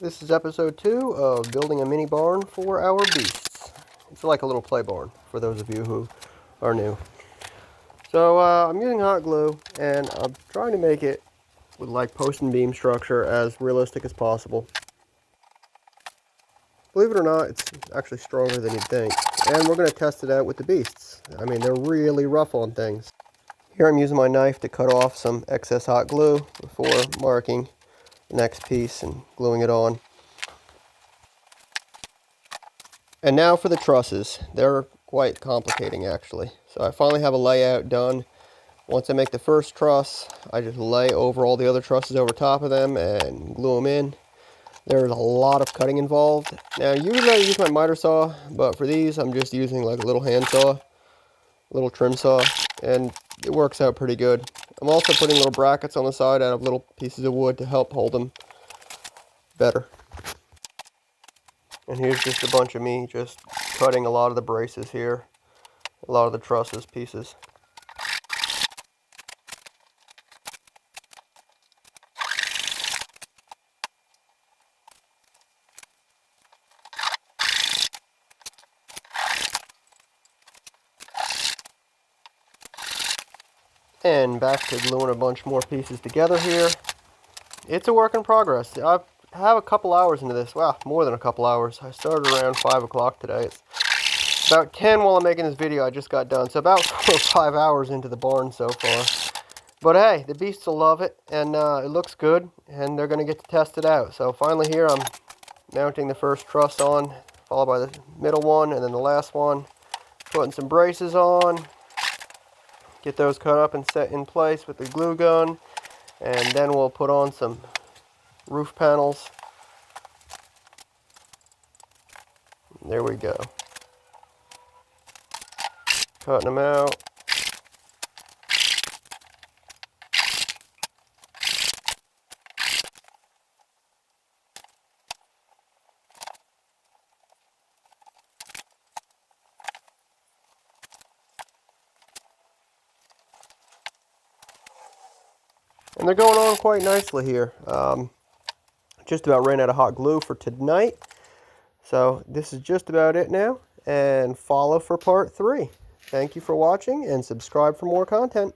This is episode 2 of building a mini barn for our beasts. It's like a little play barn for those of you who are new. So I'm using hot glue, and I'm trying to make it with like post and beam structure as realistic as possible. Believe it or not, it's actually stronger than you'd think. And we're going to test it out with the beasts. I mean, they're really rough on things. Here I'm using my knife to cut off some excess hot glue before marking the next piece and gluing it on. And now for the trusses. They're quite complicating actually. So I finally have a layout done. Once I make the first truss, I just lay over all the other trusses over top of them and glue them in. There's a lot of cutting involved. Now usually I use my miter saw, but for these I'm just using like a little hand saw, little trim saw, and it works out pretty good. I'm also putting little brackets on the side out of little pieces of wood to help hold them better. And here's just a bunch of me just cutting a lot of the braces here, a lot of the trusses pieces. And back to gluing a bunch more pieces together here. It's a work in progress. I have a couple hours into this. Wow, more than a couple hours. I started around 5 o'clock today. It's about 10 while I'm making this video. I just got done. So about 4 or 5 hours into the barn so far. But hey, the beasts will love it. And it looks good. And they're going to get to test it out. So finally here I'm mounting the first truss on, followed by the middle one and then the last one. Putting some braces on. Get those cut up and set in place with the glue gun, and then we'll put on some roof panels. There we go. Cutting them out. And they're going on quite nicely here. Just about ran out of hot glue for tonight. So this is just about it now. And follow for part 3. Thank you for watching and subscribe for more content.